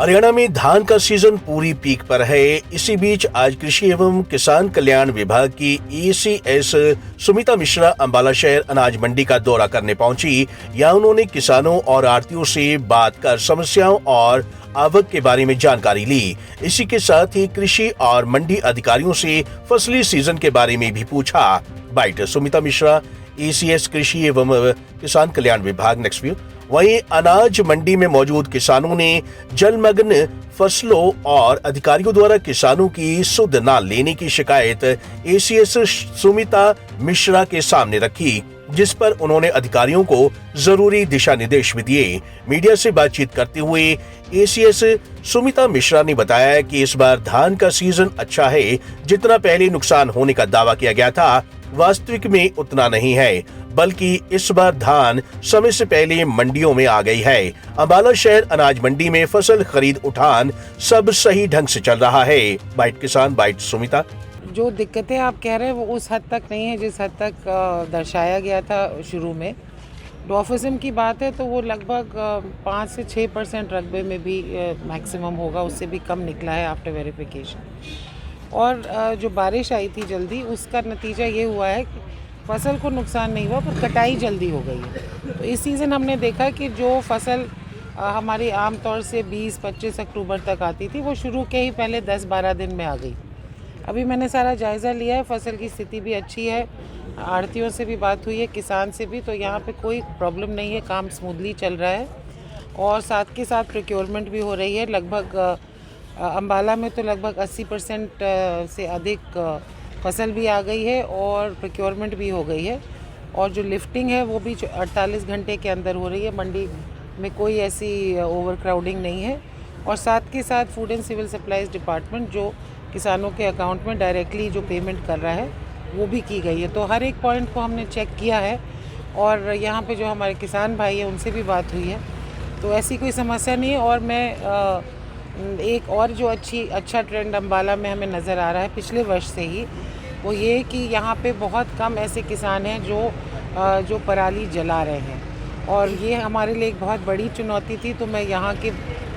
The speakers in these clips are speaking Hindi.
हरियाणा में धान का सीजन पूरी पीक पर है। इसी बीच आज कृषि एवं किसान कल्याण विभाग की ECS सुमिता मिश्रा अंबाला शहर अनाज मंडी का दौरा करने पहुंची। यहां उन्होंने किसानों और आढ़तियों से बात कर समस्याओं और आवक के बारे में जानकारी ली। इसी के साथ ही कृषि और मंडी अधिकारियों से फसली सीजन के बारे में भी पूछा। बाइट सुमिता मिश्रा, ECS कृषि एवं किसान कल्याण विभाग, नेक्स्ट व्यू। वहीं अनाज मंडी में मौजूद किसानों ने जलमग्न फसलों और अधिकारियों द्वारा किसानों की सुध न लेने की शिकायत ECS सुमिता मिश्रा के सामने रखी, जिस पर उन्होंने अधिकारियों को जरूरी दिशा निर्देश भी दिए। मीडिया से बातचीत करते हुए ECS सुमिता मिश्रा ने बताया कि इस बार धान का सीजन अच्छा है। जितना पहले नुकसान होने का दावा किया गया था, वास्तविक में उतना नहीं है, बल्कि इस बार धान समय से पहले मंडियों में आ गई है। अंबाला शहर अनाज मंडी में फसल खरीद उठान सब सही ढंग से चल रहा है। बाइट किसान, बाइट सुमिता। जो दिक्कतें आप कह रहे हैं वो उस हद तक नहीं है जिस हद तक दर्शाया गया था शुरू में। डॉर्फिज्म की बात है तो वो लगभग 5 से 6% रकबे में भी मैक्सिमम होगा, उससे भी कम निकला है आफ्टर वेरिफिकेशन। और जो बारिश आई थी जल्दी, उसका नतीजा ये हुआ है कि फसल को नुकसान नहीं हुआ पर कटाई जल्दी हो गई है। तो इस सीज़न हमने देखा कि जो फसल हमारी आमतौर से 20-25 अक्टूबर तक आती थी, वो शुरू के ही पहले 10-12 दिन में आ गई। अभी मैंने सारा जायज़ा लिया है, फसल की स्थिति भी अच्छी है, आढ़तियों से भी बात हुई है, किसान से भी, तो यहाँ पे कोई प्रॉब्लम नहीं है, काम स्मूथली चल रहा है। और साथ के साथ प्रोक्योरमेंट भी हो रही है। लगभग अंबाला में तो लगभग 80% से अधिक फसल भी आ गई है और प्रोक्योरमेंट भी हो गई है। और जो लिफ्टिंग है वो भी 48 घंटे के अंदर हो रही है। मंडी में कोई ऐसी ओवर क्राउडिंग नहीं है। और साथ के साथ food and civil supplies department जो किसानों के अकाउंट में डायरेक्टली जो पेमेंट कर रहा है वो भी की गई है। तो हर एक पॉइंट को हमने चेक किया है और यहाँ पे जो हमारे किसान भाई हैं उनसे भी बात हुई है, तो ऐसी कोई समस्या नहीं है। और मैं एक और जो अच्छा ट्रेंड अंबाला में हमें नज़र आ रहा है पिछले वर्ष से ही, वो ये कि यहाँ पे बहुत कम ऐसे किसान हैं जो पराली जला रहे हैं। और ये हमारे लिए एक बहुत बड़ी चुनौती थी। तो मैं यहाँ के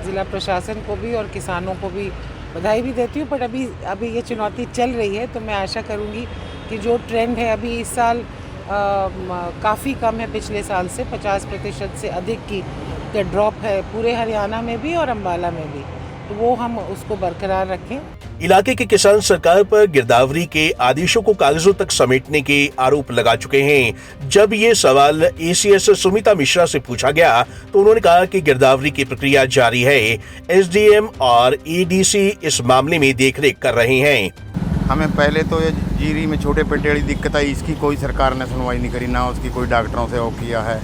ज़िला प्रशासन को भी और किसानों को भी बधाई भी देती हूँ। बट अभी ये चुनौती चल रही है, तो मैं आशा करूँगी कि जो ट्रेंड है अभी इस साल काफ़ी कम है पिछले साल से, 50% से अधिक की ड्रॉप है पूरे हरियाणा में भी और अंबाला में भी, तो वो हम उसको बरकरार रखें। इलाके के किसान सरकार पर गिरदावरी के आदेशों को कागजों तक समेटने के आरोप लगा चुके हैं। जब ये सवाल ECS सुमिता मिश्रा से पूछा गया तो उन्होंने कहा कि गिरदावरी की प्रक्रिया जारी है। SDM और EDC इस मामले में देखरेख कर रहे हैं। हमें पहले तो ये जीरी में छोटे पेटेड़ी दिक्कत आई, इसकी कोई सरकार ने सुनवाई नहीं करी, ना उसकी कोई डॉक्टरों से वो किया है।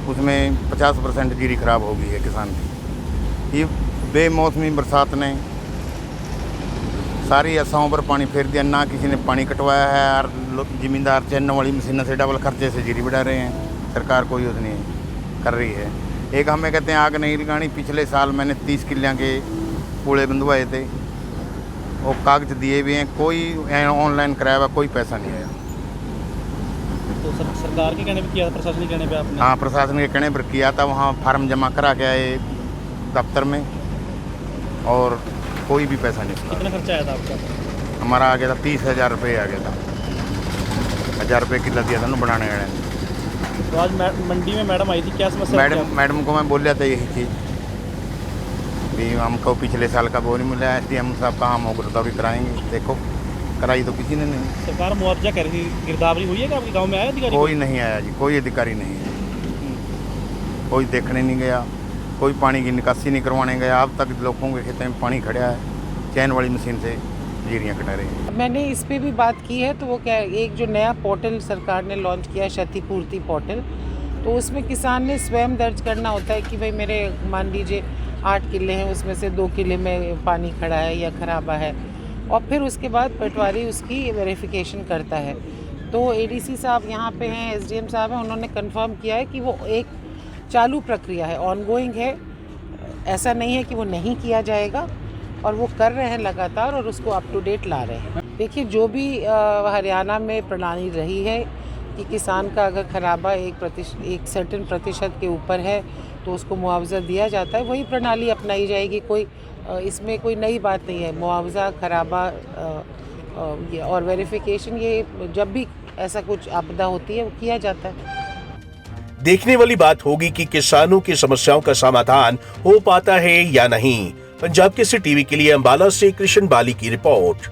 उसमें 50% जीरी खराब हो गई है किसान की। ये बेमौसमी बरसात ने सारी आशाओं पर पानी फेर दिया, ना किसी ने पानी कटवाया है और ज़मींदार चैनल वाली मशीनों से डबल खर्चे से जीरी बढ़ा रहे हैं। सरकार कोई यूज़ नहीं कर रही है। एक हमें कहते हैं आग नहीं लगानी। पिछले साल मैंने 30 किलियाँ के कूड़े बंधवाए थे, वो कागज दिए भी हैं, कोई ऑनलाइन कराया हुआ कोई पैसा नहीं आया। तो सरकार के कहने पर किया, प्रशासन के कहने पे आपने? हाँ, प्रशासन के कहने पर किया था। वहाँ फार्म जमा करा के आए दफ्तर में और कोई भी पैसा नहीं। कितना खर्चा आया था आपका? हमारा आ गया था 30,000 रुपये आ गया था। 1000 रुपये किलो दिया था ना बनाने वाले। तो आज मंडी में मैडम आई थी, क्या समस्या? मैडम को मैं बोल रहा था यही चीज़ भी हमको पिछले साल का वो नहीं मिला। SDM साहब का हम होगा तो अभी कराएंगे। देखो, कराई तो किसी ने नहीं। सरकार मुआवजा कर रही थी, गिरदावरी हुई है कि आपके गाँव में आया अधिकारी? कोई नहीं आया जी, कोई अधिकारी नहीं है, कोई देखने नहीं गया, कोई पानी की निकासी नहीं करवाने गया। अब तक लोगों के खेतों में पानी खड़ा है, चैन वाली मशीन से जीरियाँ कटा रही हैं। मैंने इस पे भी बात की है। तो वो क्या, एक जो नया पोर्टल सरकार ने लॉन्च किया, क्षतिपूर्ति पोर्टल, तो उसमें किसान ने स्वयं दर्ज करना होता है कि भाई मेरे मान लीजिए 8 किले हैं, उसमें से 2 किले में पानी खड़ा है या खराबा है, और फिर उसके बाद पटवारी उसकी वेरिफिकेशन करता है। तो ADC साहब यहाँ पे हैं, SDM साहब हैं, उन्होंने कंफर्म किया है कि वो एक चालू प्रक्रिया है, ऑनगोइंग है। ऐसा नहीं है कि वो नहीं किया जाएगा, और वो कर रहे हैं लगातार और उसको अप टू डेट ला रहे हैं। देखिए, जो भी हरियाणा में प्रणाली रही है कि किसान का अगर खराबा एक सर्टेन प्रतिशत के ऊपर है तो उसको मुआवजा दिया जाता है। वही प्रणाली अपनाई जाएगी। कोई इसमें कोई नई बात नहीं है। मुआवजा, खराबा और वेरिफिकेशन, ये जब भी ऐसा कुछ आपदा होती है वो किया जाता है। देखने वाली बात होगी कि किसानों की समस्याओं का समाधान हो पाता है या नहीं। पंजाब केसरी टीवी के लिए अंबाला से कृष्ण बाली की रिपोर्ट।